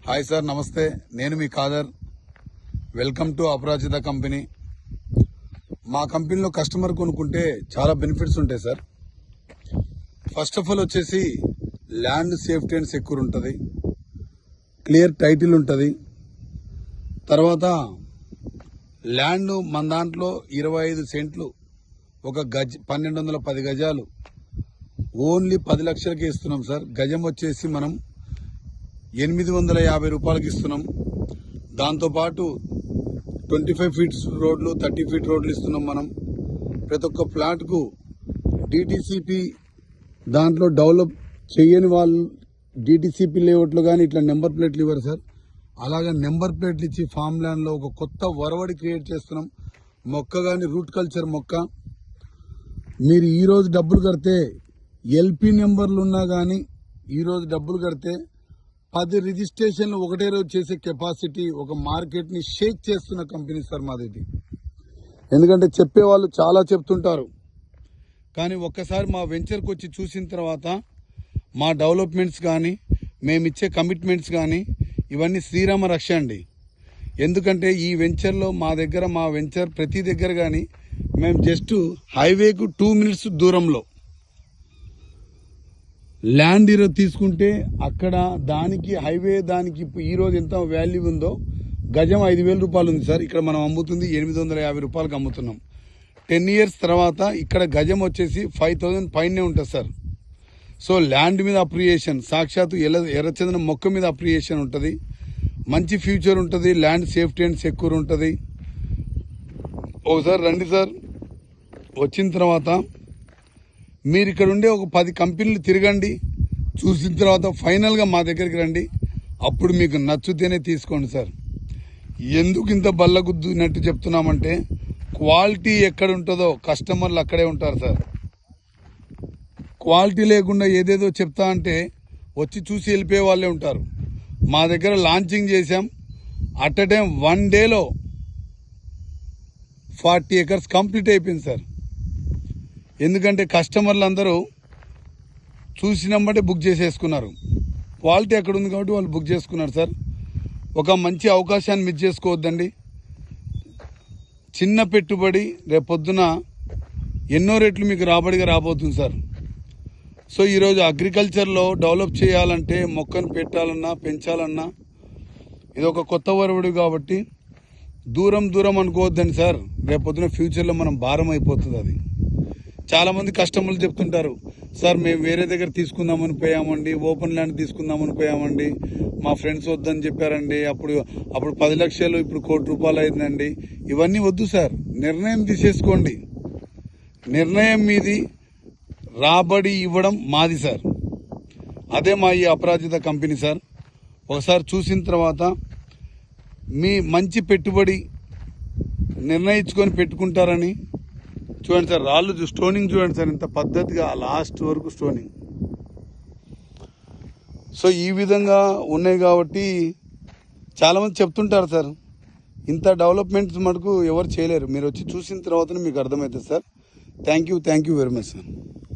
Hi sir, నమస్తే. నేను మీ Khader. Welcome to Aparajita company. మా కంపెనీలో కస్టమర్ కొనుక్కుంటే చాలా బెనిఫిట్స్ ఉంటాయి సార్. ఫస్ట్ ఆఫ్ ఆల్ వచ్చేసి ల్యాండ్ సేఫ్టీ అండ్ సెక్యూర్ ఉంటుంది, క్లియర్ టైటిల్ ఉంటుంది. తర్వాత ల్యాండ్ మన దాంట్లో 25 సెంట్లు, ఒక గజ్ 1210 గజాలు ఓన్లీ 10 లక్షలకి ఇస్తున్నాం సార్. గజం వచ్చేసి మనం 850 రూపాయలకి ఇస్తున్నాం. దాంతోపాటు 25 ఫీట్స్ రోడ్లు, 30 ఫీట్ రోడ్లు ఇస్తున్నాం మనం. ప్రతి ఒక్క ఫ్లాట్కు డిటిసిపి దాంట్లో డెవలప్ చేయని వాళ్ళు డిటిసిపి లేఅవుట్లు కానీ ఇట్లా నెంబర్ ప్లేట్లు ఇవ్వరు సార్. అలాగే నెంబర్ ప్లేట్లు ఇచ్చి ఫామ్ ల్యాండ్లో ఒక కొత్త వరవడి క్రియేట్ చేస్తున్నాం. మొక్క కానీ రూట్ కల్చర్ మొక్క. మీరు ఈరోజు డబ్బులు కడితే ఎల్పి నెంబర్లు ఉన్నా కానీ ఈరోజు డబ్బులు కడితే 10 రిజిస్ట్రేషన్లు ఒకటే రోజు చేసే కెపాసిటీ, ఒక మార్కెట్ని షేక్ చేస్తున్న కంపెనీ సార్ మాది. ఎందుకంటే చెప్పేవాళ్ళు చాలా చెప్తుంటారు, కానీ ఒక్కసారి మా వెంచర్కి వచ్చి చూసిన తర్వాత మా డెవలప్మెంట్స్ కానీ మేమిచ్చే కమిట్మెంట్స్ కానీ ఇవన్నీ శ్రీరామ రక్ష అండి. ఎందుకంటే ఈ వెంచర్లో మా వెంచర్ ప్రతి దగ్గర కానీ మేము జస్ట్ హైవేకు 2 మినిట్స్ దూరంలో ల్యాండ్ ఈరోజు తీసుకుంటే అక్కడ దానికి హైవే దానికి ఈరోజు ఎంత వాల్యూ ఉందో గజం 5,000 రూపాయలు ఉంది సార్. ఇక్కడ మనం అమ్ముతుంది 850 రూపాయలకు అమ్ముతున్నాం. 10 ఇయర్స్ తర్వాత ఇక్కడ గజం వచ్చేసి 5,000 పైనే ఉంటుంది సార్. సో ల్యాండ్ మీద అప్రియేషన్, సాక్షాత్తు ఎర్రచందనం మొక్క మీద అప్రియేషన్ ఉంటుంది. మంచి ఫ్యూచర్ ఉంటుంది, ల్యాండ్ సేఫ్టీ అండ్ సెక్యూర్ ఉంటుంది. ఒకసారి రండి సార్. వచ్చిన తర్వాత మీరు ఇక్కడ ఉండే ఒక 10 కంపెనీలు తిరగండి. చూసిన తర్వాత ఫైనల్గా మా దగ్గరికి రండి. అప్పుడు మీకు నచ్చితేనే తీసుకోండి సార్. ఎందుకు ఇంత బల్లగుద్దునట్టు చెప్తున్నామంటే క్వాలిటీ ఎక్కడ ఉంటుందో కస్టమర్లు అక్కడే ఉంటారు సార్. క్వాలిటీ లేకుండా ఏదేదో చెప్తా అంటే వచ్చి చూసి వెళ్ళిపోయే వాళ్ళే ఉంటారు. మా దగ్గర లాంచింగ్ చేశాం. అట్ ఎ టైం 1 డేలో 40 acres కంప్లీట్ అయిపోయింది సార్. ఎందుకంటే కస్టమర్లు అందరూ చూసినమ్మటే బుక్ చేసేసుకున్నారు. క్వాలిటీ ఎక్కడ ఉంది కాబట్టి వాళ్ళు బుక్ చేసుకున్నారు సార్. ఒక మంచి అవకాశాన్ని మిస్ చేసుకోవద్దండి. చిన్న పెట్టుబడి రేపొద్దున ఎన్నో రెట్లు మీకు రాబడిగా రాబోతుంది సార్. సో ఈరోజు అగ్రికల్చర్లో డెవలప్ చేయాలంటే మొక్కను పెట్టాలన్నా పెంచాలన్నా ఇది ఒక కొత్త వరవడి కాబట్టి దూరం అనుకోవద్దండి సార్. రేపొద్దున ఫ్యూచర్లో మనం భారం అయిపోతుంది అది. చాలామంది కస్టమర్లు చెప్తుంటారు, సార్ మేము వేరే దగ్గర తీసుకుందామని పోయామండి, ఓపెన్ ల్యాండ్ తీసుకుందామని పోయామండి, మా ఫ్రెండ్స్ వద్దని చెప్పారండి, అప్పుడు 10 లక్షలు ఇప్పుడు 1 కోటి రూపాయలు అయిందండి. ఇవన్నీ వద్దు సార్. నిర్ణయం తీసేసుకోండి. నిర్ణయం మీది, రాబడి ఇవ్వడం మాది సార్. అదే మా ఈ అపరాజిత కంపెనీ సార్. ఒకసారి చూసిన తర్వాత మీ మంచి పెట్టుబడి నిర్ణయించుకొని పెట్టుకుంటారని. చూడండి సార్, రాళ్ళు స్టోనింగ్ చూడండి సార్, ఇంత పద్ధతిగా లాస్ట్ వరకు స్టోనింగ్. సో ఈ విధంగా ఉన్నాయి కాబట్టి చాలామంది చెప్తుంటారు సార్, ఇంత డెవలప్మెంట్స్ మటుకు ఎవరు చేయలేరు. మీరు వచ్చి చూసిన తర్వాతనే మీకు అర్థమవుతుంది sir. Thank you very much sir.